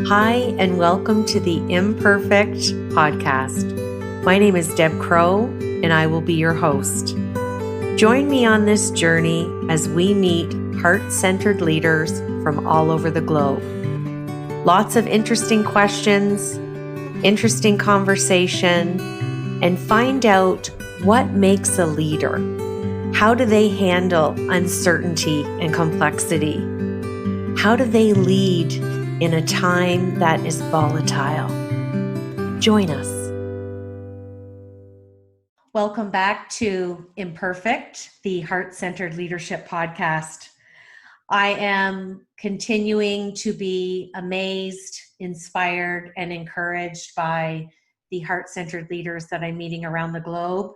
Hi, and welcome to the Imperfect podcast. My name is Deb Crow, and I will be your host. Join me on this journey as we meet heart-centered leaders from all over the globe. Lots of interesting questions, interesting conversation, and find out what makes a leader. How do they handle uncertainty and complexity? How do they lead in a time that is volatile? Join us. Welcome back to Imperfect, the Heart-Centered Leadership Podcast. I am continuing to be amazed, inspired, and encouraged by the heart-centered leaders that I'm meeting around the globe.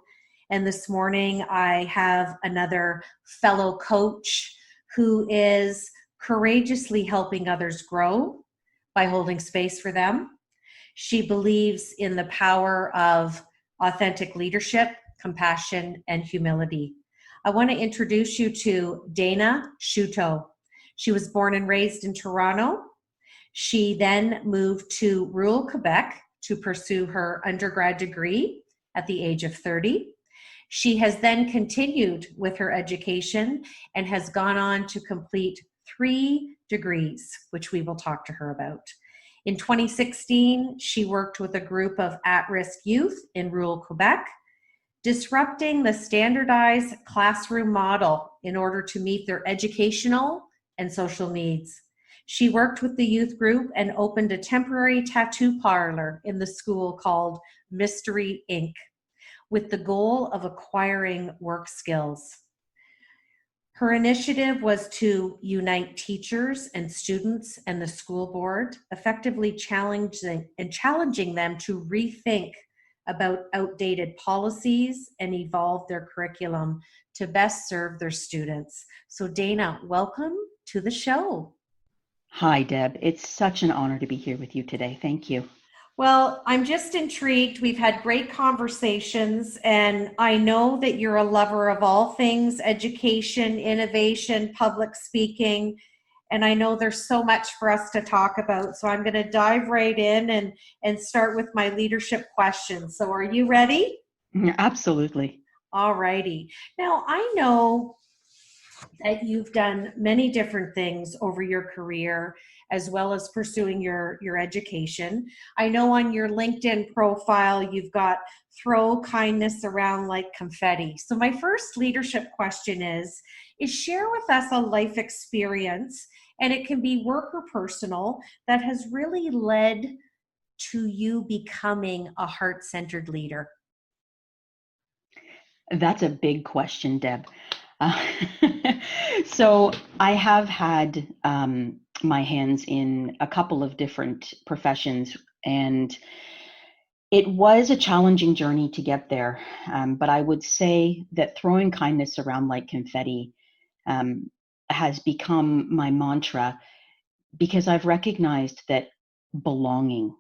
And this morning, I have another fellow coach who is courageously helping others grow by holding space for them. She believes in the power of authentic leadership, compassion, and humility. I want to introduce you to Dana Sciuto. She was born and raised in Toronto. She then moved to rural Quebec to pursue her undergrad degree at the age of 30. She has then continued with her education and has gone on to complete 3 degrees, which we will talk to her about. In 2016, she worked with a group of at-risk youth in rural Quebec, disrupting the standardized classroom model in order to meet their educational and social needs. She worked with the youth group and opened a temporary tattoo parlor in the school called Mystery Inc., with the goal of acquiring work skills. Her initiative was to unite teachers and students and the school board, effectively challenging them to rethink about outdated policies and evolve their curriculum to best serve their students. So Dana, welcome to the show. Hi, Deb. It's such an honor to be here with you today. Thank you. Well, I'm just intrigued. We've had great conversations, and I know that you're a lover of all things education, innovation, public speaking, and I know there's so much for us to talk about. So I'm going to dive right in and start with my leadership questions. So are you ready? Absolutely. All righty. Now, I know that you've done many different things over your career, as well as pursuing your education. I know on your LinkedIn profile, you've got throw kindness around like confetti. So my first leadership question is share with us a life experience, and it can be work or personal, that has really led to you becoming a heart-centered leader. That's a big question, Deb. So I have had my hands in a couple of different professions, and it was a challenging journey to get there. But I would say that throwing kindness around like confetti has become my mantra, because I've recognized that belonging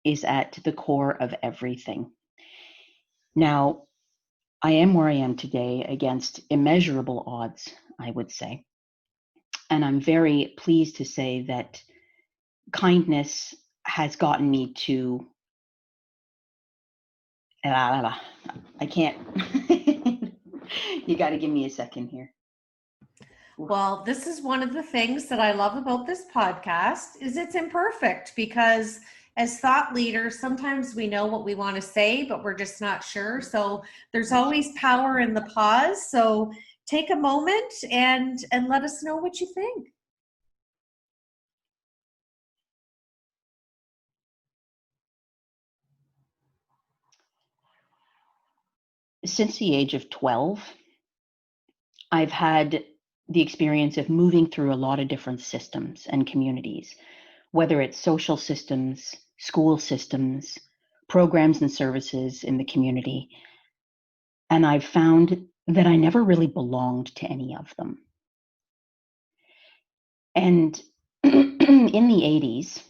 is at the core of everything. Now, I am where I am today against immeasurable odds, I would say. And I'm very pleased to say that kindness has gotten me to, I can't, you got to give me a second here. Well, this is one of the things that I love about this podcast is it's imperfect, because as thought leaders, sometimes we know what we want to say, but we're just not sure. So there's always power in the pause. So take a moment and let us know what you think. Since the age of 12, I've had the experience of moving through a lot of different systems and communities, whether it's social systems, school systems, programs and services in the community. And I've found that I never really belonged to any of them. And in the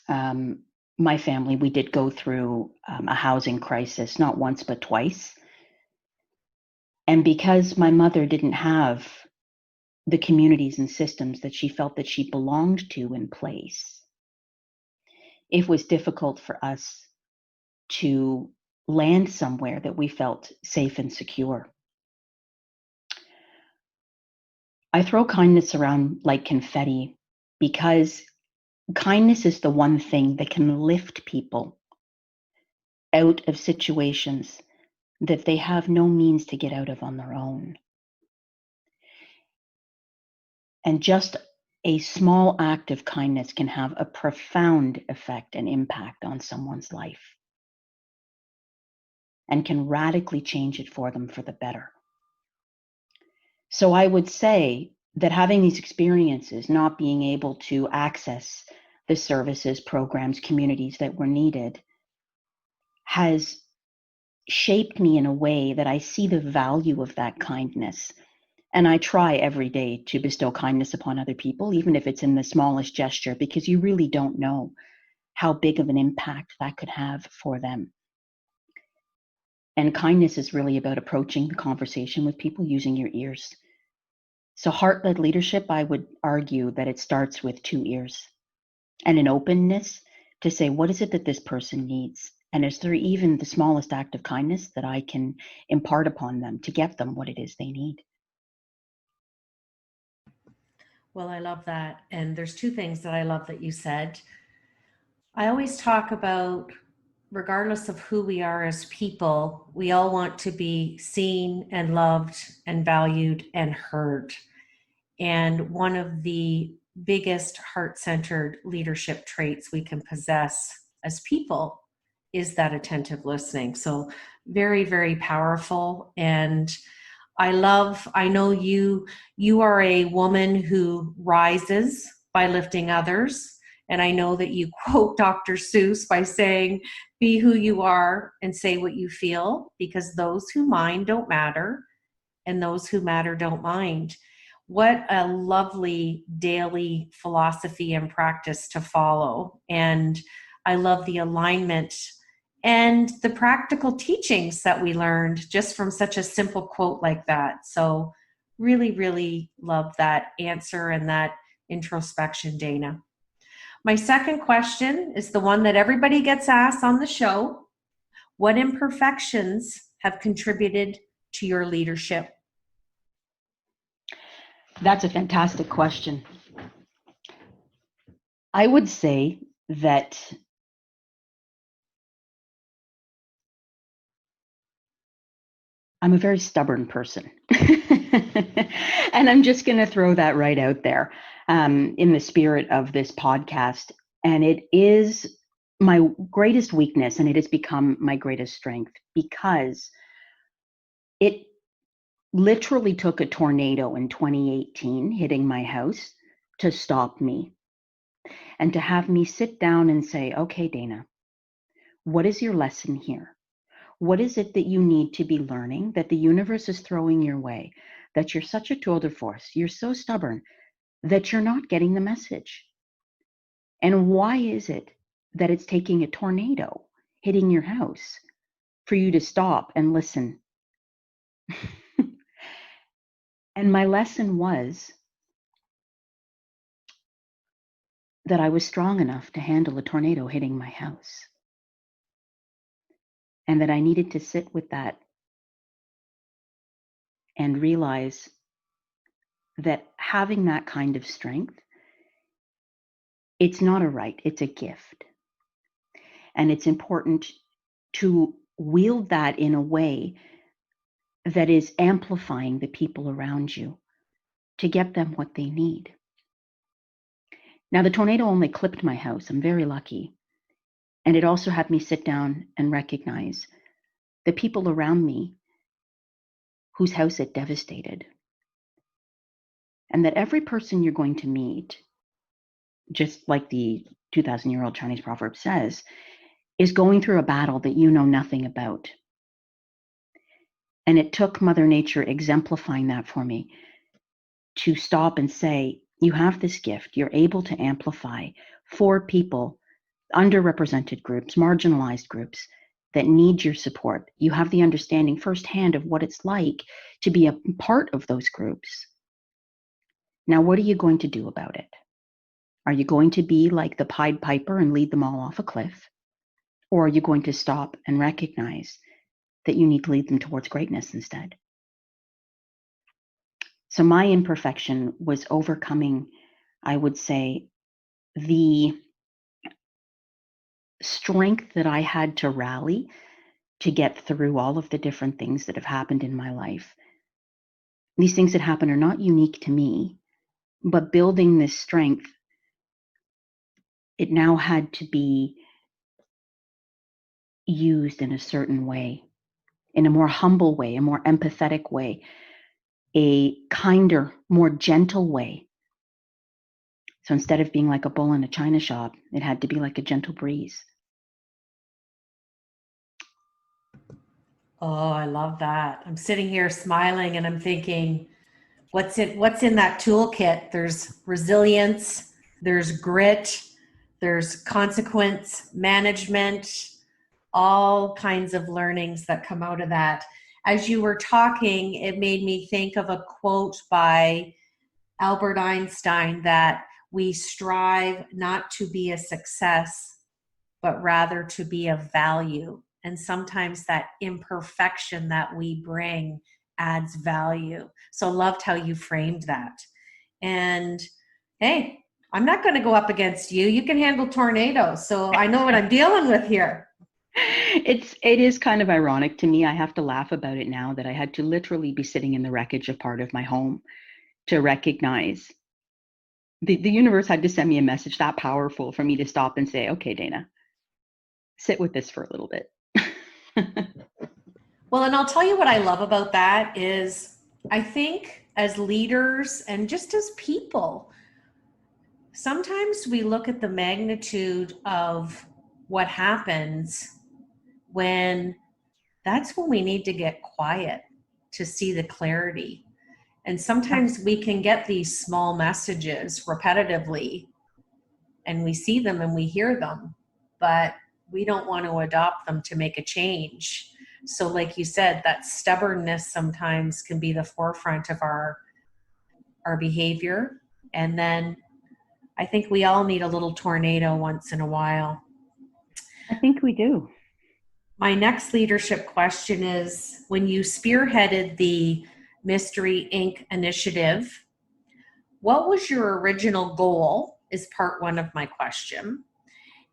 80s, my family, we did go through a housing crisis, not once, but twice. And because my mother didn't have the communities and systems that she felt that she belonged to in place, it was difficult for us to land somewhere that we felt safe and secure. I throw kindness around like confetti because kindness is the one thing that can lift people out of situations that they have no means to get out of on their own. And just a small act of kindness can have a profound effect and impact on someone's life and can radically change it for them for the better. So I would say that having these experiences, not being able to access the services, programs, communities that were needed, has shaped me in a way that I see the value of that kindness. And I try every day to bestow kindness upon other people, even if it's in the smallest gesture, because you really don't know how big of an impact that could have for them. And kindness is really about approaching the conversation with people using your ears. So heart-led leadership, I would argue that it starts with 2 ears and an openness to say, what is it that this person needs? And is there even the smallest act of kindness that I can impart upon them to get them what it is they need? Well, I love that. And there's 2 things that I love that you said. I always talk about, regardless of who we are as people, we all want to be seen and loved and valued and heard. And one of the biggest heart-centered leadership traits we can possess as people is that attentive listening. So very, very powerful. And I know you are a woman who rises by lifting others. And I know that you quote Dr. Seuss by saying, be who you are and say what you feel, because those who mind don't matter and those who matter don't mind. What a lovely daily philosophy and practice to follow. And I love the alignment and the practical teachings that we learned just from such a simple quote like that. So really, really love that answer and that introspection, Dana. My second question is the one that everybody gets asked on the show. What imperfections have contributed to your leadership? That's a fantastic question. I would say that I'm a very stubborn person. And I'm just going to throw that right out there in the spirit of this podcast. And it is my greatest weakness, and it has become my greatest strength because it literally took a tornado in 2018 hitting my house to stop me and to have me sit down and say, okay, Dana, what is your lesson here? What is it that you need to be learning that the universe is throwing your way, that you're such a tour de force, you're so stubborn that you're not getting the message? And why is it that it's taking a tornado hitting your house for you to stop and listen? And my lesson was that I was strong enough to handle a tornado hitting my house. And that I needed to sit with that and realize that having that kind of strength, it's not a right, it's a gift. And it's important to wield that in a way that is amplifying the people around you to get them what they need. Now, the tornado only clipped my house. I'm very lucky. And it also had me sit down and recognize the people around me whose house it devastated. And that every person you're going to meet, just like the 2,000-year-old Chinese proverb says, is going through a battle that you know nothing about. And it took Mother Nature exemplifying that for me to stop and say, you have this gift. You're able to amplify for people, underrepresented groups, marginalized groups that need your support. You have the understanding firsthand of what it's like to be a part of those groups. Now, what are you going to do about it? Are you going to be like the Pied Piper and lead them all off a cliff? Or are you going to stop and recognize that you need to lead them towards greatness instead? So my imperfection was overcoming, I would say, the strength that I had to rally to get through all of the different things that have happened in my life. These things that happen are not unique to me, but building this strength, it now had to be used in a certain way, in a more humble way, a more empathetic way, a kinder, more gentle way. So instead of being like a bull in a china shop, it had to be like a gentle breeze. Oh, I love that. I'm sitting here smiling and I'm thinking, what's in that toolkit? There's resilience, there's grit, there's consequence management, all kinds of learnings that come out of that. As you were talking, it made me think of a quote by Albert Einstein that we strive not to be a success, but rather to be of value. And sometimes that imperfection that we bring adds value. So loved how you framed that. And hey, I'm not going to go up against you. You can handle tornadoes. So I know what I'm dealing with here. It is kind of ironic to me. I have to laugh about it now that I had to literally be sitting in the wreckage of part of my home to recognize the universe had to send me a message that powerful for me to stop and say, okay, Dana, sit with this for a little bit. Well, and I'll tell you what I love about that is I think as leaders and just as people, sometimes we look at the magnitude of what happens when that's when we need to get quiet to see the clarity. And sometimes we can get these small messages repetitively and we see them and we hear them, but we don't want to adopt them to make a change. So like you said, that stubbornness sometimes can be the forefront of our behavior. And then I think we all need a little tornado once in a while. I think we do. My next leadership question is, when you spearheaded the Mystery Inc. initiative, what was your original goal is part one of my question.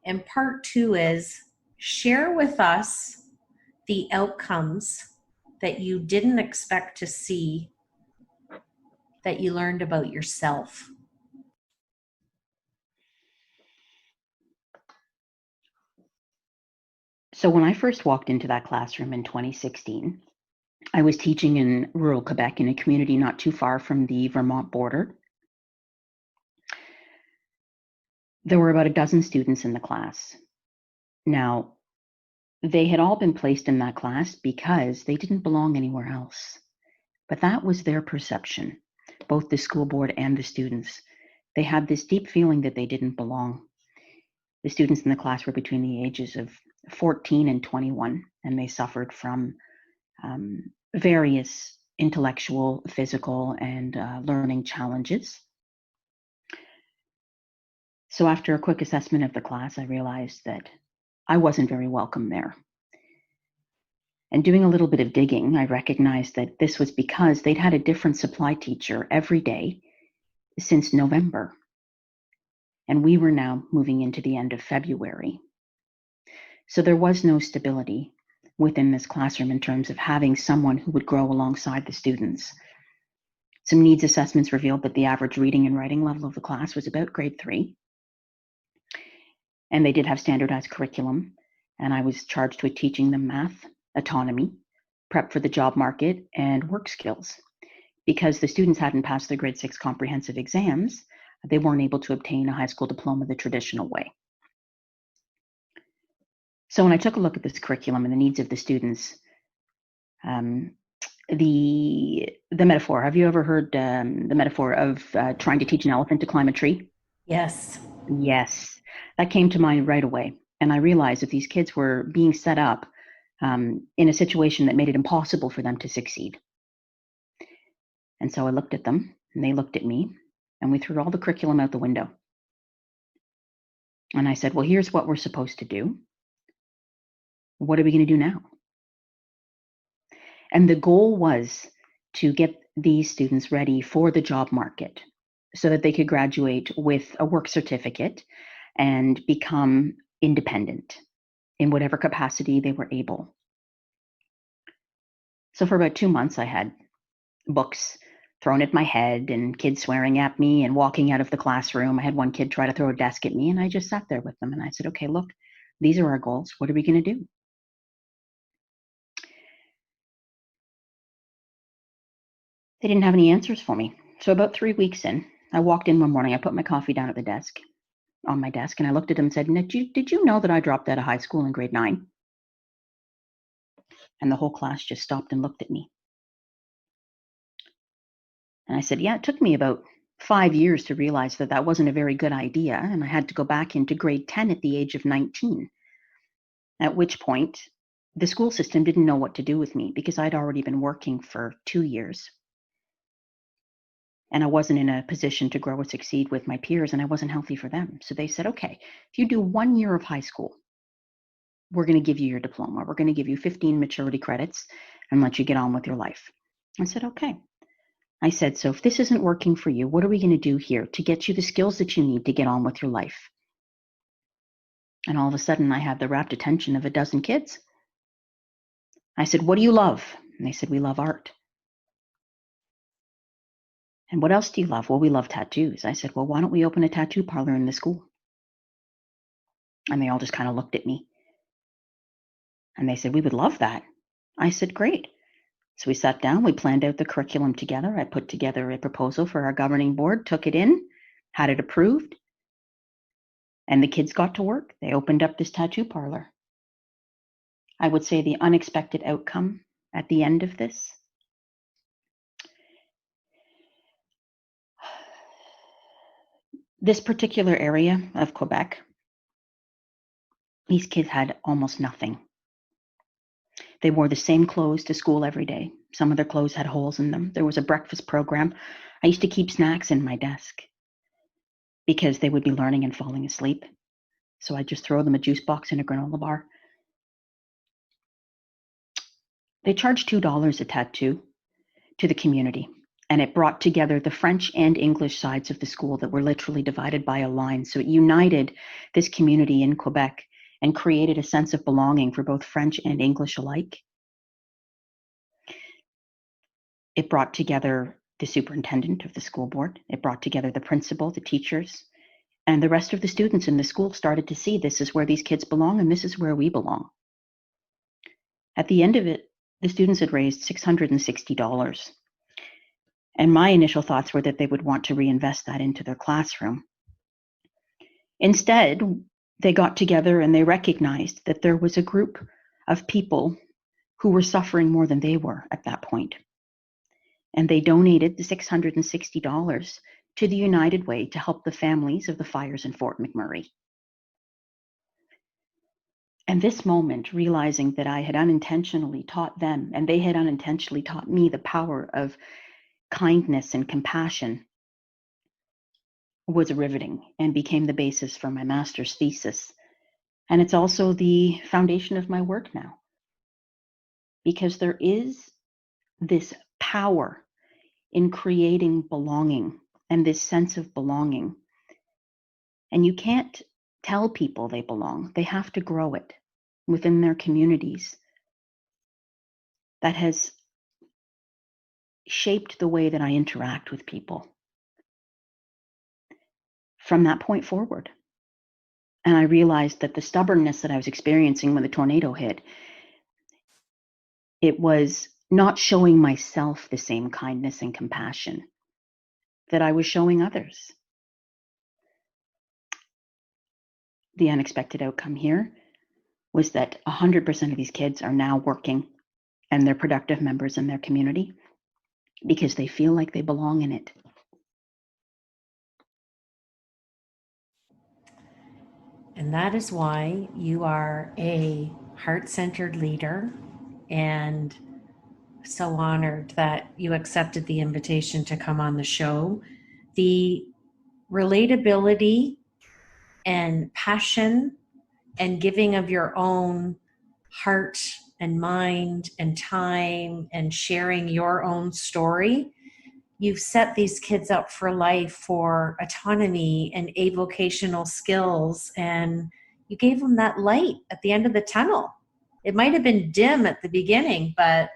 And part two is, share with us the outcomes that you didn't expect to see that you learned about yourself. So when I first walked into that classroom in 2016, I was teaching in rural Quebec in a community not too far from the Vermont border. There were about a dozen students in the class. Now, they had all been placed in that class because they didn't belong anywhere else. But that was their perception, both the school board and the students. They had this deep feeling that they didn't belong. The students in the class were between the ages of 14 and 21, and they suffered from various intellectual, physical, and learning challenges. So after a quick assessment of the class, I realized that I wasn't very welcome there. And doing a little bit of digging, I recognized that this was because they'd had a different supply teacher every day since November. And we were now moving into the end of February. So there was no stability within this classroom in terms of having someone who would grow alongside the students. Some needs assessments revealed that the average reading and writing level of the class was about grade 3. And they did have standardized curriculum. And I was charged with teaching them math, autonomy, prep for the job market, and work skills. Because the students hadn't passed their grade 6 comprehensive exams, they weren't able to obtain a high school diploma the traditional way. So when I took a look at this curriculum and the needs of the students, the metaphor, have you ever heard the metaphor of trying to teach an elephant to climb a tree? Yes. Yes, that came to mind right away. And I realized that these kids were being set up in a situation that made it impossible for them to succeed. And so I looked at them and they looked at me and we threw all the curriculum out the window. And I said, well, here's what we're supposed to do. What are we going to do now? And the goal was to get these students ready for the job market so that they could graduate with a work certificate and become independent in whatever capacity they were able. So for about 2 months, I had books thrown at my head and kids swearing at me and walking out of the classroom. I had one kid try to throw a desk at me, and I just sat there with them and I said, okay, look, these are our goals. What are we going to do? They didn't have any answers for me. So about 3 weeks in, I walked in one morning, I put my coffee down at the desk, on my desk, and I looked at them and said, Nick, did you know that I dropped out of high school in grade 9? And the whole class just stopped and looked at me. And I said, yeah, it took me about 5 years to realize that that wasn't a very good idea. And I had to go back into grade 10 at the age of 19, at which point the school system didn't know what to do with me because I'd already been working for 2 years. And I wasn't in a position to grow or succeed with my peers, and I wasn't healthy for them. So they said, okay, if you do 1 year of high school, we're going to give you your diploma. We're going to give you 15 maturity credits and let you get on with your life. I said, okay. I said, so if this isn't working for you, what are we going to do here to get you the skills that you need to get on with your life? And all of a sudden, I had the rapt attention of a dozen kids. I said, what do you love? And they said, we love art. And what else do you love? Well, we love tattoos. I said, well, why don't we open a tattoo parlor in the school? And they all just kind of looked at me. And they said, we would love that. I said, great. So we sat down, we planned out the curriculum together. I put together a proposal for our governing board, took it in, had it approved, and the kids got to work. They opened up this tattoo parlor. I would say the unexpected outcome at the end of this, this particular area of Quebec, these kids had almost nothing. They wore the same clothes to school every day. Some of their clothes had holes in them. There was a breakfast program. I used to keep snacks in my desk because they would be learning and falling asleep. So I'd just throw them a juice box and a granola bar. They charged $2 a tattoo to the community, and it brought together the French and English sides of the school that were literally divided by a line. So it united this community in Quebec and created a sense of belonging for both French and English alike. It brought together the superintendent of the school board. It brought together the principal, the teachers, and the rest of the students in the school started to see this is where these kids belong and this is where we belong. At the end of it, the students had raised $660. And my initial thoughts were that they would want to reinvest that into their classroom. Instead, they got together and they recognized that there was a group of people who were suffering more than they were at that point. And they donated the $660 to the United Way to help the families of the fires in Fort McMurray. And this moment, realizing that I had unintentionally taught them and they had unintentionally taught me the power of kindness and compassion, was riveting and became the basis for my master's thesis. And it's also the foundation of my work now, because there is this power in creating belonging and this sense of belonging. And you can't tell people they belong. They have to grow it within their communities. That has shaped the way that I interact with people from that point forward. And I realized that the stubbornness that I was experiencing when the tornado hit, it was not showing myself the same kindness and compassion that I was showing others. The unexpected outcome here was that 100% of these kids are now working and they're productive members in their community because they feel like they belong in it. And that is why you are a heart-centered leader, and so honored that you accepted the invitation to come on the show. The relatability and passion and giving of your own heart and mind and time and sharing your own story, you've set these kids up for life for autonomy and avocational skills, and you gave them that light at the end of the tunnel. It might have been dim at the beginning, but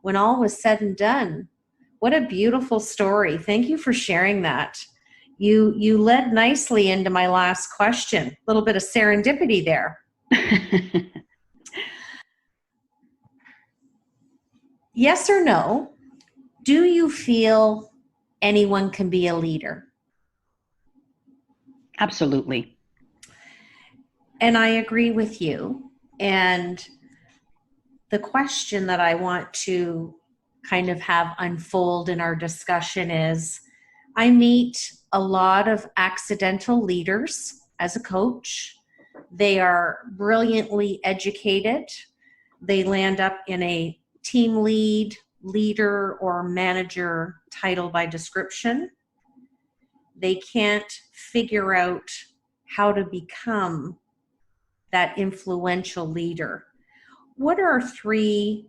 when all was said and done, what a beautiful story. Thank you for sharing that. You led nicely into my last question. A little bit of serendipity there. Yes or no? Do you feel anyone can be a leader? Absolutely. And I agree with you. And the question that I want to kind of have unfold in our discussion is, I meet a lot of accidental leaders as a coach. They are brilliantly educated. They land up in a team lead, leader, or manager title by description. They can't figure out how to become that influential leader. What are 3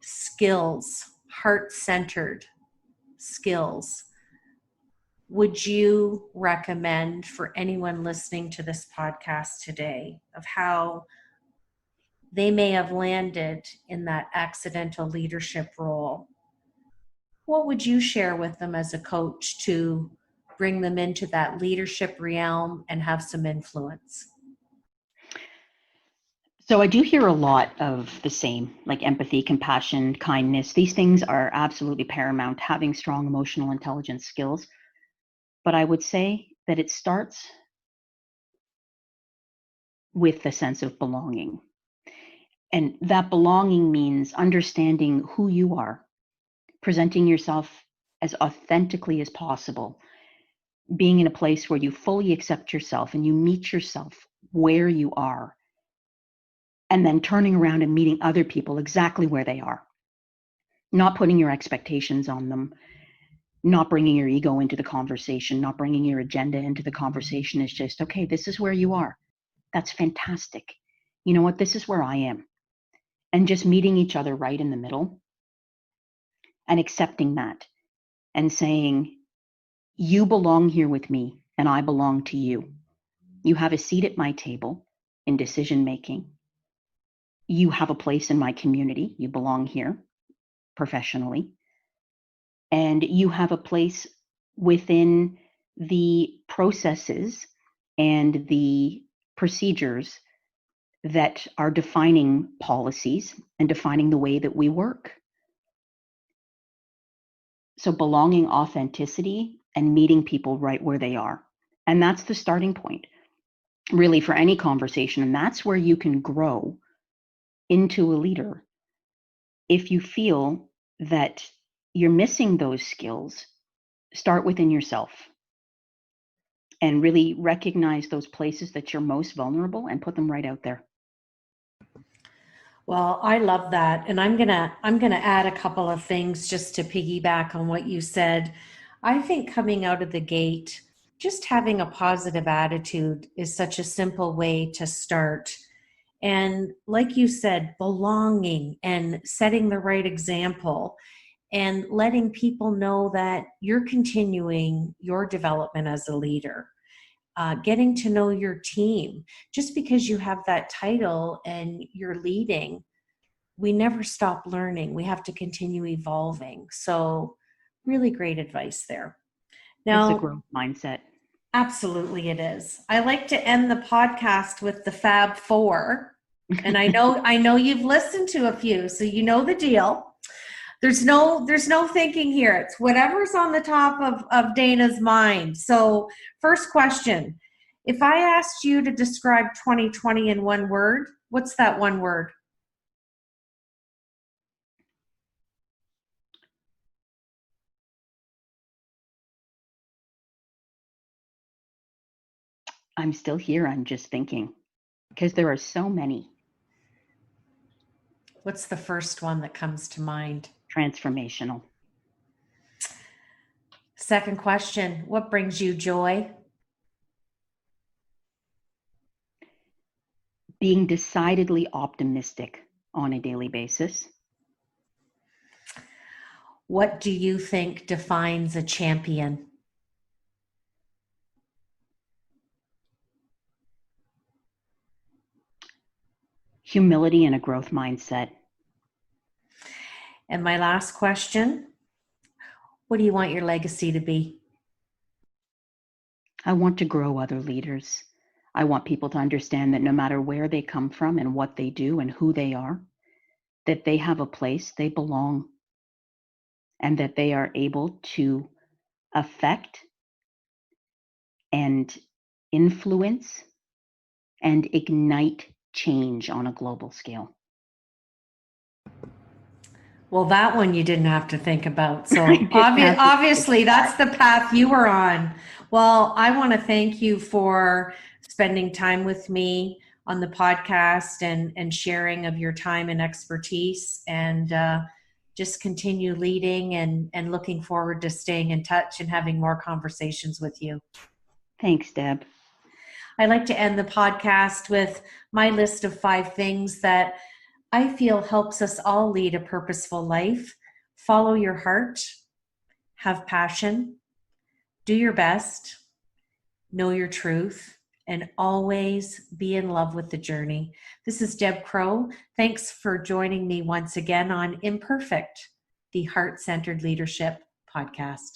skills, heart-centered skills, would you recommend for anyone listening to this podcast today of how they may have landed in that accidental leadership role? What would you share with them as a coach to bring them into that leadership realm and have some influence? So I do hear a lot of the same, like empathy, compassion, kindness. These things are absolutely paramount, having strong emotional intelligence skills. But I would say that it starts with the sense of belonging. And that belonging means understanding who you are, presenting yourself as authentically as possible, being in a place where you fully accept yourself and you meet yourself where you are, and then turning around and meeting other people exactly where they are, not putting your expectations on them, not bringing your ego into the conversation, not bringing your agenda into the conversation. It's just, okay, this is where you are. That's fantastic. You know what? This is where I am. And just meeting each other right in the middle and accepting that and saying, you belong here with me and I belong to you. You have a seat at my table in decision making. You have a place in my community. You belong here professionally. And you have a place within the processes and the procedures that are defining policies and defining the way that we work. So belonging, authenticity, and meeting people right where they are. And that's the starting point, really, for any conversation. And that's where you can grow into a leader. If you feel that you're missing those skills, start within yourself and really recognize those places that you're most vulnerable and put them right out there. Well, I love that. And I'm gonna add a couple of things just to piggyback on what you said. I think coming out of the gate, just having a positive attitude is such a simple way to start. And like you said, belonging and setting the right example and letting people know that you're continuing your development as a leader. Getting to know your team. Just because you have that title and you're leading, we never stop learning. We have to continue evolving. So really great advice there. Now, it's a growth mindset. Absolutely it is. I like to end the podcast with the Fab Four. And I know you've listened to a few, so you know the deal. There's no thinking here. It's whatever's on the top of Dana's mind. So first question, if I asked you to describe 2020 in one word, what's that one word? I'm still here. I'm just thinking because there are so many. What's the first one that comes to mind? Transformational. Second question, what brings you joy? being decidedly optimistic on a daily basis. What do you think defines a champion? Humility and a growth mindset. And my last question, what do you want your legacy to be? I want to grow other leaders. I want people to understand that no matter where they come from and what they do and who they are, that they have a place, they belong, and that they are able to affect and influence and ignite change on a global scale. Well, that one you didn't have to think about. So obviously that's the path you were on. Well, I want to thank you for spending time with me on the podcast and sharing of your time and expertise, and just continue leading and looking forward to staying in touch and having more conversations with you. Thanks, Deb. I like to end the podcast with my list of 5 things that I feel helps us all lead a purposeful life. Follow your heart, have passion, do your best, know your truth, and always be in love with the journey. This is Deb Crow. Thanks for joining me once again on Imperfect, the Heart-Centered Leadership Podcast.